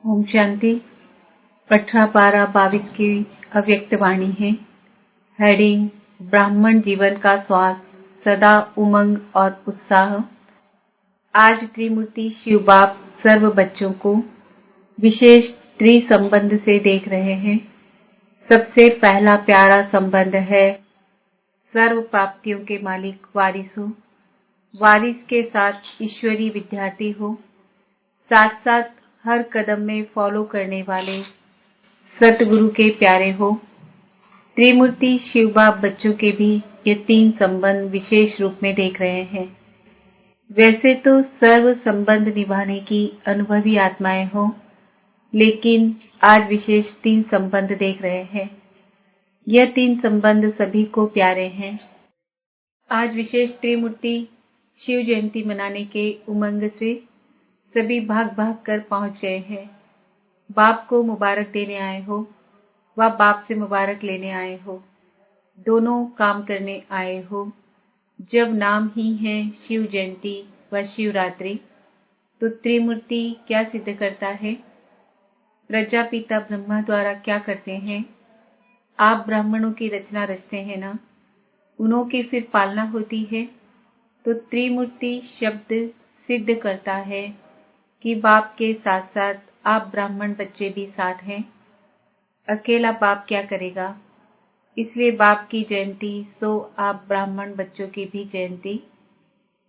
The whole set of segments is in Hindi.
ओम शांति। 18/12/22 की अव्यक्त वाणी है। हेडिंग: ब्राह्मण जीवन का स्वाद, सदा उमंग और उत्साह। आज त्रिमूर्ति शिव बाप सर्व बच्चों को विशेष त्रिसंबंध से देख रहे हैं। सबसे पहला प्यारा संबंध है सर्व प्राप्तियों के मालिक वारिस हो। वारिस के साथ ईश्वरीय विद्यार्थी हो, साथ साथ हर कदम में फॉलो करने वाले सतगुरु के प्यारे हो। त्रिमूर्ति शिव बाप बच्चों के भी ये तीन संबंध विशेष रूप में देख रहे हैं। वैसे तो सर्व संबंध निभाने की अनुभवी आत्माएं हो, लेकिन आज विशेष तीन संबंध देख रहे हैं। यह तीन संबंध सभी को प्यारे हैं। आज विशेष त्रिमूर्ति शिव जयंती मनाने के उमंग से सभी भाग भाग कर पहुंच गए हैं। बाप को मुबारक देने आए हो व बाप से मुबारक लेने आए हो, दोनों काम करने आए हो। जब नाम ही है शिव जयंती व शिवरात्रि, तो त्रिमूर्ति क्या सिद्ध करता है? प्रजापिता ब्रह्मा द्वारा क्या करते हैं? आप ब्राह्मणों की रचना रचते हैं ना, उन्हों की फिर पालना होती है। तो त्रिमूर्ति शब्द सिद्ध करता है कि बाप के साथ साथ आप ब्राह्मण बच्चे भी साथ हैं। अकेला बाप क्या करेगा? इसलिए बाप की जयंती सो आप ब्राह्मण बच्चों की भी जयंती।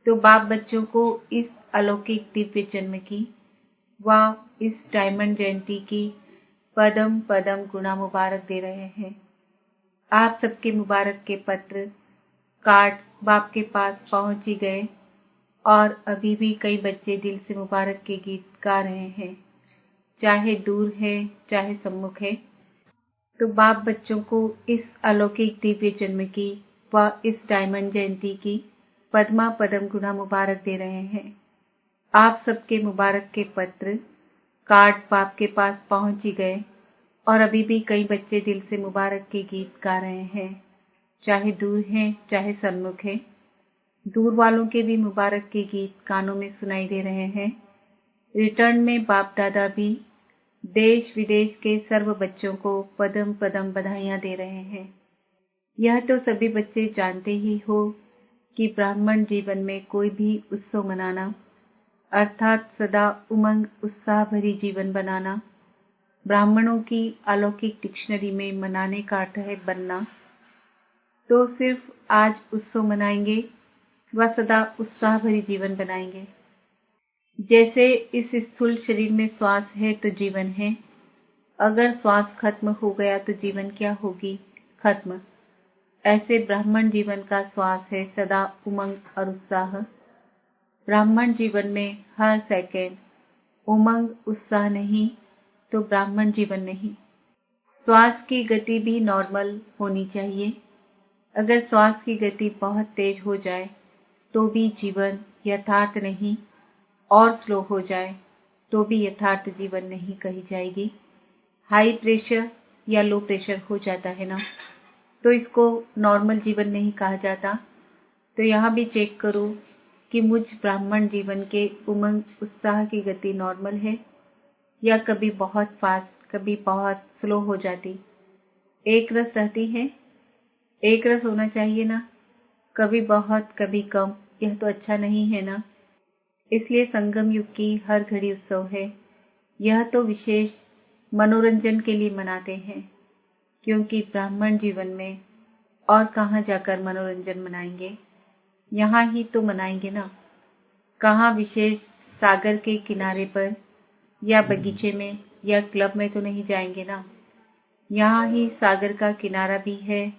तो बाप बच्चों को इस अलौकिक दिव्य जन्म की व इस डायमंड जयंती की पदम पदम गुणा मुबारक दे रहे हैं। आप सबके मुबारक के पत्र कार्ड बाप के पास पहुंच ही गए और अभी भी कई बच्चे दिल से मुबारक के गीत गा रहे हैं, चाहे दूर है चाहे सम्मुख है। तो बाप बच्चों को इस अलौकिक दिव्य जन्म की व इस डायमंड जयंती की पद्मा पदम गुणा मुबारक दे रहे हैं। आप सबके मुबारक के पत्र कार्ड बाप के पास पहुंच ही गए और अभी भी कई बच्चे दिल से मुबारक के गीत गा रहे हैं, चाहे दूर हैं चाहे सम्मुख है। दूर वालों के भी मुबारक के गीत कानों में सुनाई दे रहे हैं। रिटर्न में बाप दादा भी देश विदेश के सर्व बच्चों को पदम पदम बधाइयां दे रहे हैं। यह तो सभी बच्चे जानते ही हो कि ब्राह्मण जीवन में कोई भी उत्सव मनाना अर्थात सदा उमंग उत्साह भरी जीवन बनाना, ब्राह्मणों की अलौकिक डिक्शनरी में मनाने का अर्थ है बनना। तो सिर्फ आज उत्सव मनाएंगे व सदा उत्साह भरी जीवन बनाएंगे। जैसे इस स्थूल शरीर में श्वास है तो जीवन है, अगर श्वास खत्म हो गया तो जीवन क्या होगी? खत्म। ऐसे ब्राह्मण जीवन का श्वास है सदा उमंग और उत्साह। ब्राह्मण जीवन में हर सेकंड उमंग उत्साह नहीं तो ब्राह्मण जीवन नहीं। श्वास की गति भी नॉर्मल होनी चाहिए। अगर श्वास की गति बहुत तेज हो जाए तो भी जीवन यथार्थ नहीं, और स्लो हो जाए तो भी यथार्थ जीवन नहीं कही जाएगी। हाई प्रेशर या लो प्रेशर हो जाता है ना, तो इसको नॉर्मल जीवन नहीं कहा जाता। तो यहाँ भी चेक करो कि मुझ ब्राह्मण जीवन के उमंग उत्साह की गति नॉर्मल है या कभी बहुत फास्ट कभी बहुत स्लो हो जाती। एक रस रहती है, एक रस होना चाहिए ना, कभी बहुत कभी कम, यह तो अच्छा नहीं है ना। इसलिए संगम युग की हर घड़ी उत्सव है। यह तो विशेष मनोरंजन के लिए मनाते हैं, क्योंकि ब्राह्मण जीवन में और कहाँ जाकर मनोरंजन मनाएंगे, यहाँ ही तो मनाएंगे ना। कहाँ विशेष सागर के किनारे पर या बगीचे में या क्लब में तो नहीं जाएंगे ना। यहाँ ही सागर का किनारा भी है,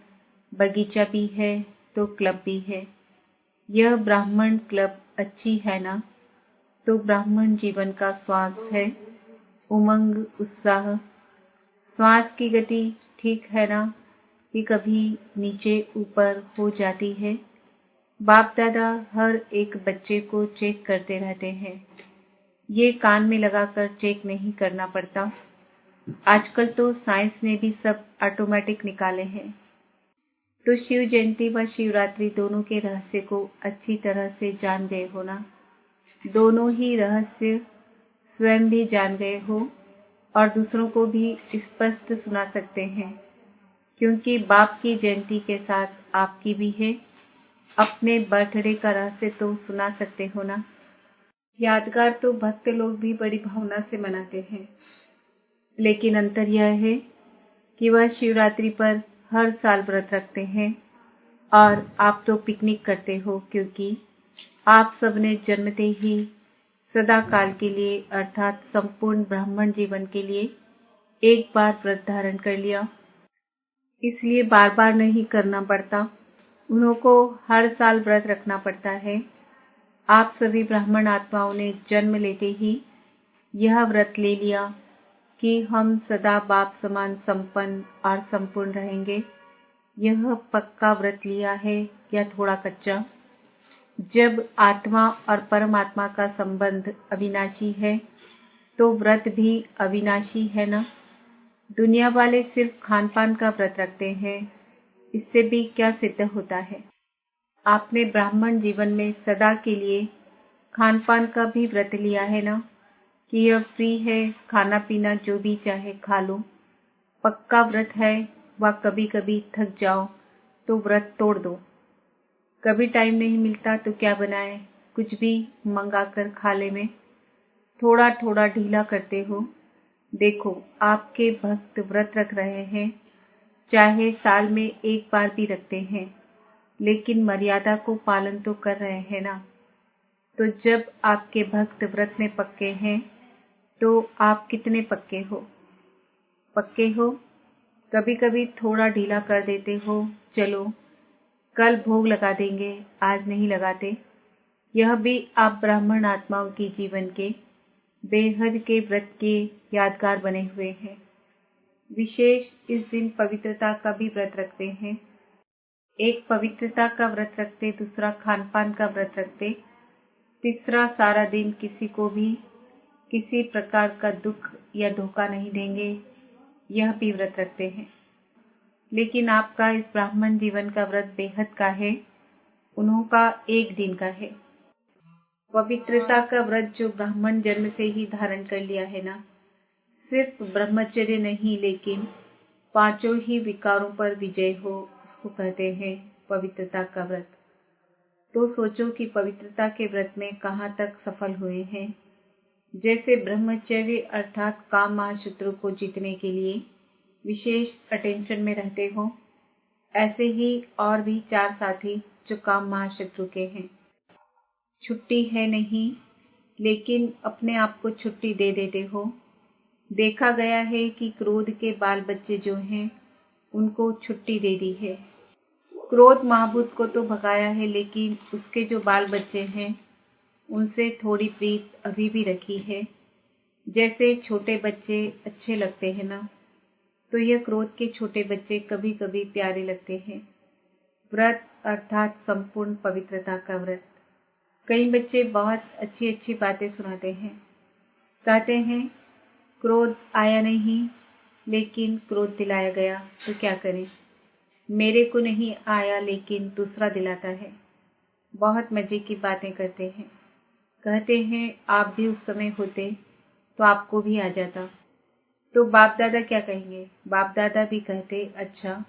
बगीचा भी है, तो क्लब भी है। यह ब्राह्मण क्लब अच्छी है ना। तो ब्राह्मण जीवन का श्वास है उमंग उत्साह। श्वास की गति ठीक है ना कि कभी नीचे ऊपर हो जाती है? बाप दादा हर एक बच्चे को चेक करते रहते हैं। ये कान में लगाकर चेक नहीं करना पड़ता। आजकल तो साइंस ने भी सब ऑटोमेटिक निकाले हैं। तो शिव जयंती व शिवरात्रि दोनों के रहस्य को अच्छी तरह से जान गए हो ना। दोनों ही रहस्य स्वयं भी जान गए हो और दूसरों को भी स्पष्ट सुना सकते हैं, क्योंकि बाप की जयंती के साथ आपकी भी है। अपने बर्थडे का रहस्य तो सुना सकते हो ना। यादगार तो भक्त लोग भी बड़ी भावना से मनाते हैं, लेकिन अंतर यह है कि वह शिवरात्रि पर हर साल व्रत रखते हैं और आप तो पिकनिक करते हो, क्योंकि आप सबने जन्मते ही सदा काल के लिए अर्थात संपूर्ण ब्राह्मण जीवन के लिए एक बार व्रत धारण कर लिया, इसलिए बार बार नहीं करना पड़ता। उन्हों को हर साल व्रत रखना पड़ता है। आप सभी ब्राह्मण आत्माओं ने जन्म लेते ही यह व्रत ले लिया कि हम सदा बाप समान संपन्न और संपूर्ण रहेंगे। यह पक्का व्रत लिया है या थोड़ा कच्चा? जब आत्मा और परमात्मा का संबंध अविनाशी है तो व्रत भी अविनाशी है ना। दुनिया वाले सिर्फ खान पान का व्रत रखते हैं, इससे भी क्या सिद्ध होता है? आपने ब्राह्मण जीवन में सदा के लिए खान पान का भी व्रत लिया है ना, कि यह फ्री है, खाना पीना जो भी चाहे खा लो। पक्का व्रत है व कभी कभी थक जाओ तो व्रत तोड़ दो। कभी टाइम नहीं मिलता तो क्या बनाए, कुछ भी मंगाकर खा ले में थोड़ा थोड़ा ढीला करते हो। देखो, आपके भक्त व्रत रख रहे हैं, चाहे साल में एक बार भी रखते हैं, लेकिन मर्यादा को पालन तो कर रहे हैं ना। तो जब आपके भक्त व्रत में पक्के हैं तो आप कितने पक्के हो? पक्के हो? कभी कभी थोड़ा ढीला कर देते हो, चलो कल भोग लगा देंगे, आज नहीं लगाते। यह भी आप ब्राह्मण आत्माओं के जीवन के बेहद के व्रत के यादगार बने हुए हैं। विशेष इस दिन पवित्रता का भी व्रत रखते हैं। एक पवित्रता का व्रत रखते, दूसरा खान पान का व्रत रखते, तीसरा सारा दिन किसी को भी किसी प्रकार का दुख या धोखा नहीं देंगे, यह भी व्रत रखते हैं। लेकिन आपका इस ब्राह्मण जीवन का व्रत बेहद का है, उन्हों का एक दिन का है। पवित्रता का व्रत जो ब्राह्मण जन्म से ही धारण कर लिया है ना, सिर्फ ब्रह्मचर्य नहीं लेकिन पांचों ही विकारों पर विजय हो, उसको कहते हैं पवित्रता का व्रत। तो सोचो कि पवित्रता के व्रत में कहाँ तक सफल हुए हैं। जैसे ब्रह्मचर्य अर्थात काम महाशत्रु को जीतने के लिए विशेष अटेंशन में रहते हो, ऐसे ही और भी चार साथी जो काम महाशत्रु के हैं। छुट्टी है नहीं, लेकिन अपने आप को छुट्टी दे देते हो। देखा गया है कि क्रोध के बाल बच्चे जो हैं, उनको छुट्टी दे दी है। क्रोध महाभूत को तो भगाया है, लेकिन उसके जो बाल बच्चे हैं उनसे थोड़ी प्रीत अभी भी रखी है। जैसे छोटे बच्चे अच्छे लगते हैं ना, तो यह क्रोध के छोटे बच्चे कभी कभी प्यारे लगते हैं। व्रत अर्थात संपूर्ण पवित्रता का व्रत। कई बच्चे बहुत अच्छी अच्छी बातें सुनाते हैं, कहते हैं क्रोध आया नहीं, लेकिन क्रोध दिलाया गया, तो क्या करें। मेरे को नहीं आया लेकिन दूसरा दिलाता है। बहुत मजे की बातें करते हैं, कहते हैं आप भी उस समय होते तो आपको भी आ जाता। तो बाप दादा क्या कहेंगे? बाप दादा भी कहते अच्छा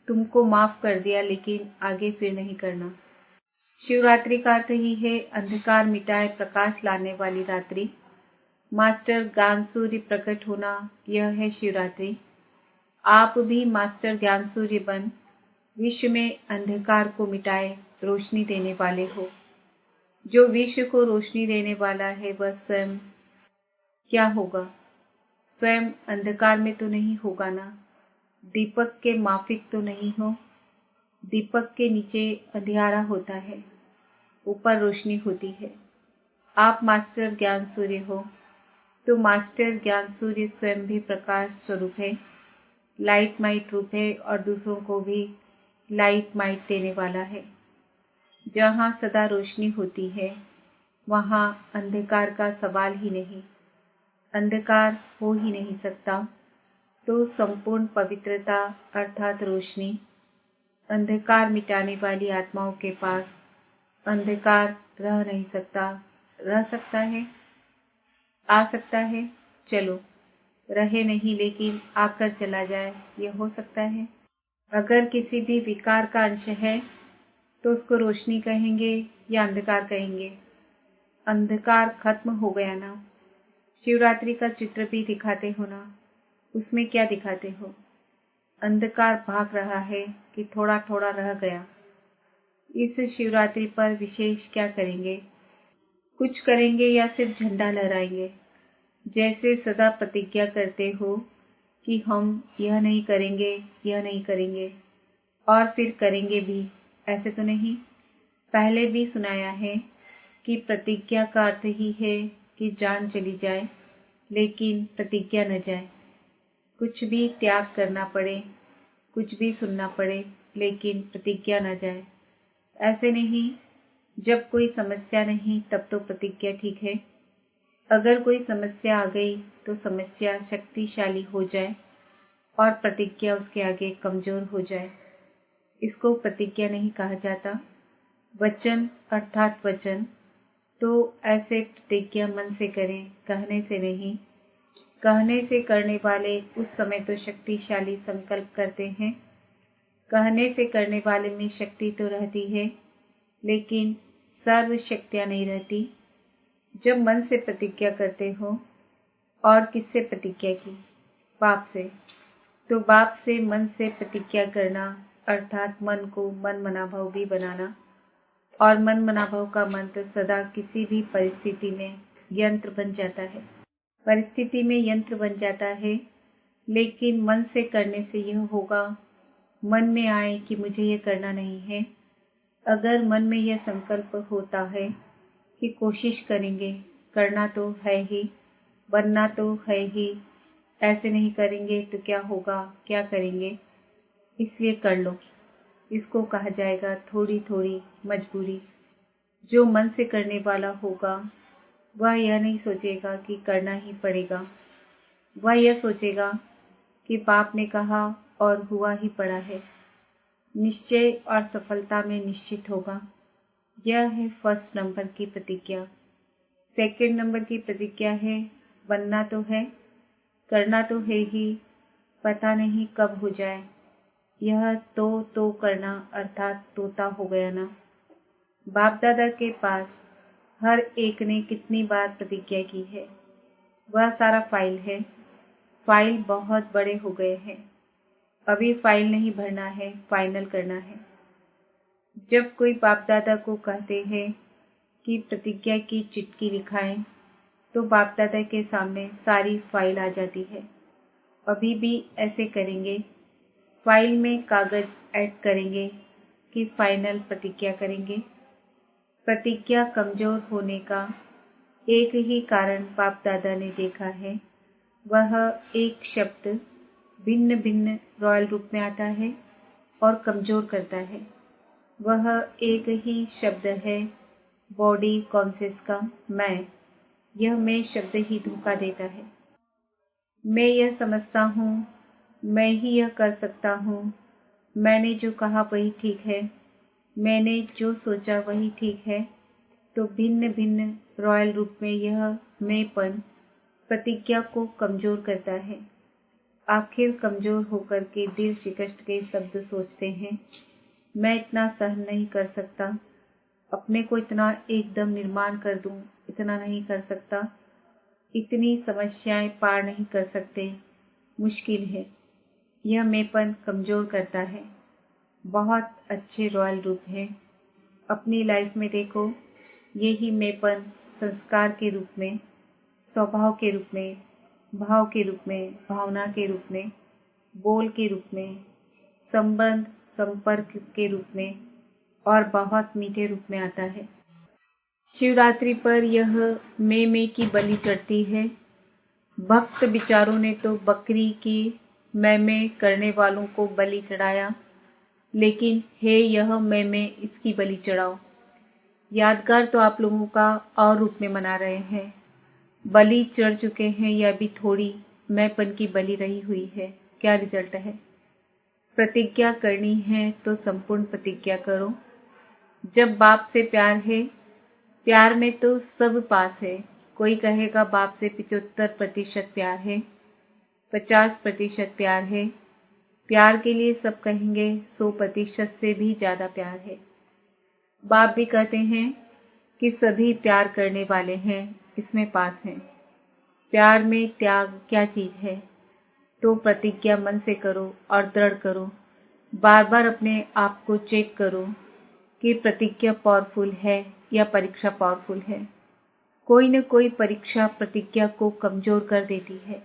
तुमको माफ कर दिया, लेकिन आगे फिर नहीं करना। शिवरात्रि का अर्थ ही है अंधकार मिटाए प्रकाश लाने वाली रात्रि। मास्टर ज्ञान सूर्य प्रकट होना, यह है शिवरात्रि। आप भी मास्टर ज्ञान सूर्य बन विश्व में अंधकार को मिटाए रोशनी देने वाले हो। जो विश्व को रोशनी देने वाला है वह स्वयं क्या होगा? स्वयं अंधकार में तो नहीं होगा ना। दीपक के माफिक तो नहीं हो। दीपक के नीचे अंधियारा होता है, ऊपर रोशनी होती है। आप मास्टर ज्ञान सूर्य हो, तो मास्टर ज्ञान सूर्य स्वयं भी प्रकाश स्वरूप है, लाइट माइट रूप है और दूसरों को भी लाइट माइट देने वाला है। जहाँ सदा रोशनी होती है वहाँ अंधकार का सवाल ही नहीं, अंधकार हो ही नहीं सकता। तो संपूर्ण पवित्रता अर्थात रोशनी, अंधकार मिटाने वाली आत्माओं के पास अंधकार रह नहीं सकता। रह सकता है, आ सकता है। चलो रहे नहीं लेकिन आकर चला जाए, यह हो सकता है। अगर किसी भी विकार का अंश है तो उसको रोशनी कहेंगे या अंधकार कहेंगे। अंधकार खत्म हो गया ना। शिवरात्रि का चित्र भी दिखाते हो ना, उसमें क्या दिखाते हो? अंधकार भाग रहा है कि थोड़ा थोड़ा रह गया। इस शिवरात्रि पर विशेष क्या करेंगे? कुछ करेंगे या सिर्फ झंडा लहराएंगे? जैसे सदा प्रतिज्ञा करते हो कि हम यह नहीं करेंगे, यह नहीं करेंगे, और फिर करेंगे भी, ऐसे तो नहीं। पहले भी सुनाया है कि प्रतिज्ञा का अर्थ ही है कि जान चली जाए लेकिन प्रतिज्ञा न जाए। कुछ भी त्याग करना पड़े, कुछ भी सुनना पड़े, लेकिन प्रतिज्ञा न जाए। ऐसे नहीं, जब कोई समस्या नहीं तब तो प्रतिज्ञा ठीक है। अगर कोई समस्या आ गई तो समस्या शक्तिशाली हो जाए और प्रतिज्ञा उसके आगे कमजोर हो जाए, इसको प्रतिज्ञा नहीं कहा जाता। वचन अर्थात वचन, तो ऐसे प्रतिज्ञा मन से करें, कहने से नहीं। कहने से करने वाले उस समय तो शक्तिशाली संकल्प करते हैं, कहने से करने वाले में शक्ति तो रहती है, लेकिन सर्व शक्तियां नहीं रहती। जब मन से प्रतिज्ञा करते हो, और किससे प्रतिज्ञा की? बाप से। तो बाप से मन से प्रतिज्ञा करना अर्थात मन को मन मनाभव भी बनाना, और मन मनाभव का मंत्र सदा किसी भी परिस्थिति में यंत्र बन जाता है। परिस्थिति में यंत्र बन जाता है, लेकिन मन से करने से यह होगा, मन में आए कि मुझे यह करना नहीं है। अगर मन में यह संकल्प होता है कि कोशिश करेंगे, करना तो है ही, बनना तो है ही, ऐसे नहीं करेंगे तो क्या होगा, क्या करेंगे, इसलिए कर लो। इसको कहा जाएगा थोड़ी थोड़ी मजबूरी। जो मन से करने वाला होगा वह यह नहीं सोचेगा कि करना ही पड़ेगा, वह यह सोचेगा कि बाप ने कहा और हुआ ही पड़ा है। निश्चय और सफलता में निश्चित होगा। यह है फर्स्ट नंबर की प्रतिज्ञा। सेकंड नंबर की प्रतिज्ञा है, बनना तो है, करना तो है ही, पता नहीं कब हो जाए। यह तो करना अर्थात तोता हो गया ना। बाप दादा के पास हर एक ने कितनी बार प्रतिज्ञा की है, वह सारा फाइल है। फाइल बहुत बड़े हो गए हैं, अभी फाइल नहीं भरना है, फाइनल करना है। जब कोई बाप दादा को कहते हैं कि प्रतिज्ञा की चिट्ठी लिखाएं, तो बाप दादा के सामने सारी फाइल आ जाती है। अभी भी ऐसे करेंगे, फाइल में कागज ऐड करेंगे कि फाइनल प्रतिज्ञा करेंगे। प्रतिज्ञा कमजोर होने का एक ही कारण बाप दादा ने देखा है, वह एक शब्द भिन्न भिन्न रॉयल रूप में आता है और कमजोर करता है। वह एक ही शब्द है बॉडी कॉन्शियस का, मैं। यह मैं शब्द ही धोखा देता है। मैं यह समझता हूँ, मैं ही यह कर सकता हूँ, मैंने जो कहा वही ठीक है, मैंने जो सोचा वही ठीक है। तो भिन्न भिन्न रॉयल रूप में यह मैंपन प्रतिज्ञा को कमजोर करता है। आखिर कमजोर होकर के दिल शिकस्त के शब्द सोचते हैं, मैं इतना सहन नहीं कर सकता, अपने को इतना एकदम निर्माण कर दूं, इतना नहीं कर सकता, इतनी समस्याएं पार नहीं कर सकते, मुश्किल है। यह मैंपन कमजोर करता है। बहुत अच्छे रॉयल रूप है। अपनी लाइफ में देखो, यही मैंपन संस्कार के रूप में, स्वभाव के रूप में, भाव के रूप में, भावना के रूप में, बोल के रूप में, संबंध संपर्क के रूप में और बहुत मीठे रूप में आता है। शिवरात्रि पर यह मैं की बलि चढ़ती है। भक्त विचारों ने तो बकरी की मैं करने वालों को बलि चढ़ाया, लेकिन हे यह मैं इसकी बलि चढ़ाओ। यादगार तो आप लोगों का और रूप में मना रहे हैं। बलि चढ़ चुके हैं, यह भी थोड़ी मैंपन की बलि रही हुई है। क्या रिजल्ट है? प्रतिज्ञा करनी है तो संपूर्ण प्रतिज्ञा करो। जब बाप से प्यार है, प्यार में तो सब पास है। कोई कहेगा बाप से 75% प्यार है, 50% प्यार है। प्यार के लिए सब कहेंगे 100% से भी ज्यादा प्यार है। बाप भी कहते हैं कि सभी प्यार करने वाले हैं, इसमें पास हैं। प्यार में त्याग क्या चीज है? तो प्रतिज्ञा मन से करो और दृढ़ करो। बार बार अपने आप को चेक करो कि प्रतिज्ञा पावरफुल है या परीक्षा पावरफुल है। कोई न कोई परीक्षा प्रतिज्ञा को कमजोर कर देती है।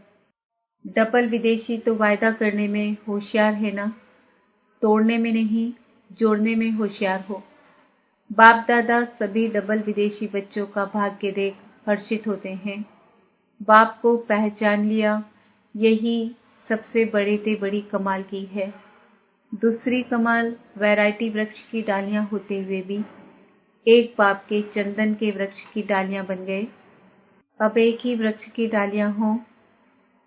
डबल विदेशी तो वायदा करने में होशियार है ना, तोड़ने में नहीं, जोड़ने में होशियार हो। बाप दादा सभी डबल विदेशी बच्चों का भाग्य देख हर्षित होते हैं। बाप को पहचान लिया, यही सबसे बड़े से बड़ी कमाल की है। दूसरी कमाल वैरायटी वृक्ष की डालियां होते हुए भी एक बाप के चंदन के वृक्ष की डालियां बन गए। अब एक ही वृक्ष की डालियां हों,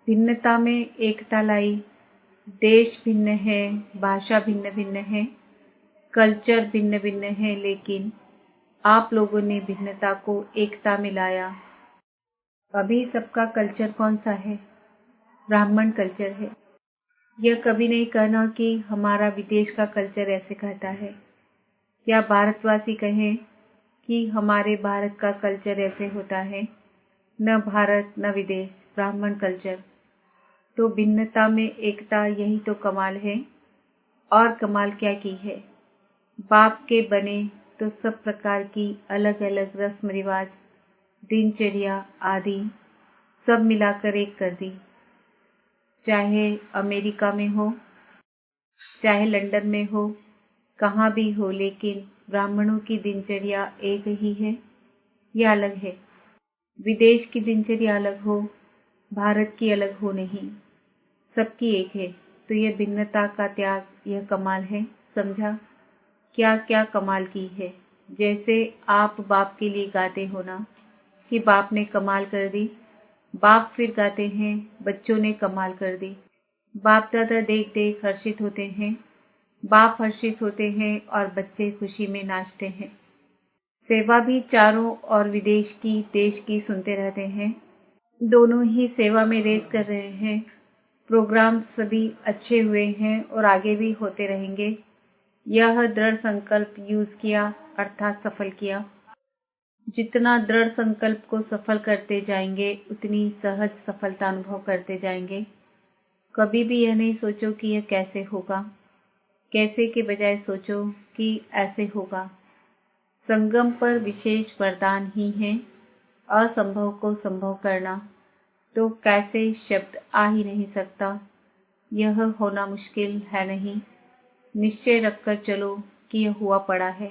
भिन्नता में एकता लाई। देश भिन्न है, भाषा भिन्न भिन्न है, कल्चर भिन्न भिन्न है, लेकिन आप लोगों ने भिन्नता को एकता में लाया। अभी सबका कल्चर कौन सा है? ब्राह्मण कल्चर है। यह कभी नहीं कहना कि हमारा विदेश का कल्चर ऐसे कहता है, या भारतवासी कहें कि हमारे भारत का कल्चर ऐसे होता है। न भारत न विदेश, ब्राह्मण कल्चर। तो भिन्नता में एकता, यही तो कमाल है। और कमाल क्या की है? बाप के बने तो सब प्रकार की अलग अलग रस्म रिवाज, दिनचर्या आदि सब मिलाकर एक कर दी। चाहे अमेरिका में हो, चाहे लंदन में हो, कहाँ भी हो, लेकिन ब्राह्मणों की दिनचर्या एक ही है या अलग है? विदेश की दिनचर्या अलग हो, भारत की अलग हो नहीं, सबकी एक है। तो यह भिन्नता का त्याग, यह कमाल है। समझा? क्या क्या कमाल की है। जैसे आप बाप के लिए गाते हो ना कि बाप ने कमाल कर दी, बाप फिर गाते हैं बच्चों ने कमाल कर दी। बाप दादा देख देख हर्षित होते हैं, बाप हर्षित होते हैं और बच्चे खुशी में नाचते हैं। सेवा भी चारों और विदेश की देश की सुनते रहते हैं। दोनों ही सेवा में रेस कर रहे हैं। प्रोग्राम सभी अच्छे हुए हैं और आगे भी होते रहेंगे। यह दृढ़ संकल्प यूज किया अर्थात सफल किया। जितना दृढ़ संकल्प को सफल करते जाएंगे, उतनी सहज सफलता अनुभव करते जाएंगे। कभी भी यह नहीं सोचो कि यह कैसे होगा। कैसे के बजाय सोचो कि ऐसे होगा। संगम पर विशेष वरदान ही है, असंभव को संभव करना। तो कैसे शब्द आ ही नहीं सकता। यह होना मुश्किल है नहीं। निश्चय रखकर चलो कि यह हुआ पड़ा है,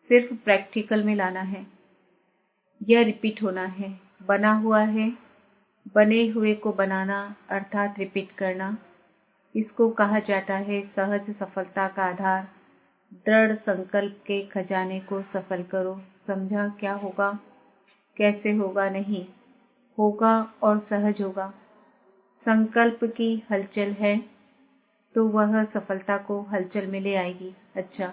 सिर्फ प्रैक्टिकल में लाना है। यह रिपीट होना है, बना हुआ है। बने हुए को बनाना अर्थात रिपीट करना। इसको कहा जाता है सहज सफलता का आधार। दृढ़ संकल्प के खजाने को सफल करो। समझा? क्या होगा, कैसे होगा नहीं, होगा और सहज होगा। संकल्प की हलचल है तो वह सफलता को हलचल में ले आएगी। अच्छा,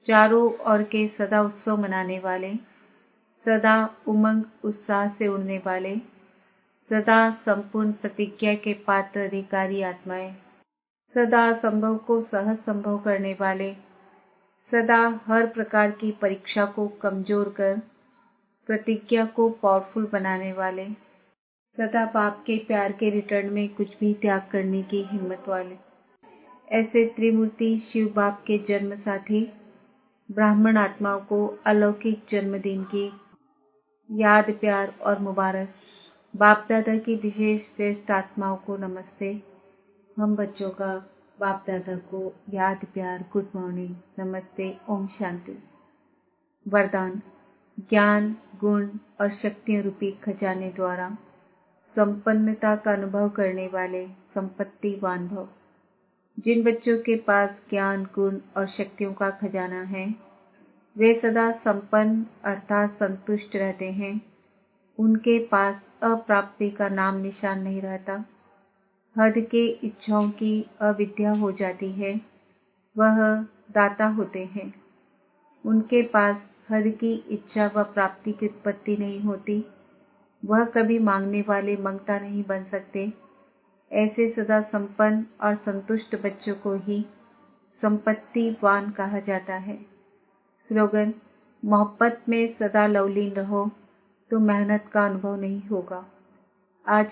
चारों ओर के सदा उत्सव मनाने वाले, सदा उमंग उत्साह से उड़ने वाले, सदा संपूर्ण प्रतिज्ञा के पात्र अधिकारी आत्माएं, सदा संभव को सहज संभव करने वाले, सदा हर प्रकार की परीक्षा को कमजोर कर प्रतिज्ञा को पावरफुल बनाने वाले, सदा बाप के प्यार के रिटर्न में कुछ भी त्याग करने की हिम्मत वाले। ऐसे त्रिमूर्ति शिव बाप के जन्म साथी ब्राह्मण आत्माओं को अलौकिक जन्मदिन की याद, प्यार और मुबारक। बाप दादा की विशेष श्रेष्ठ आत्माओं को नमस्ते। हम बच्चों का बाप दादा को याद, प्यार, गुड मॉर्निंग, नमस्ते, ओम शांति। वरदान: ज्ञान, गुण और शक्तियों रूपी खजाने द्वारा संपन्नता का अनुभव करने वाले संपत्तिवान भव। जिन बच्चों के पास ज्ञान, गुण और शक्तियों का खजाना है, वे सदा संपन्न अर्थात संतुष्ट रहते हैं। उनके पास अप्राप्ति का नाम निशान नहीं रहता। हद के इच्छाओं की अविद्या हो जाती है। वह दाता होते हैं। उनके पास हद की इच्छा व प्राप्ति की उत्पत्ति नहीं होती। वह कभी मांगने वाले मंगता नहीं बन सकते। ऐसे सदा संपन्न और संतुष्ट बच्चों को ही संपत्तिवान कहा जाता है। स्लोगन: मोहब्बत में सदा लवलीन रहो तो मेहनत का अनुभव नहीं होगा। आज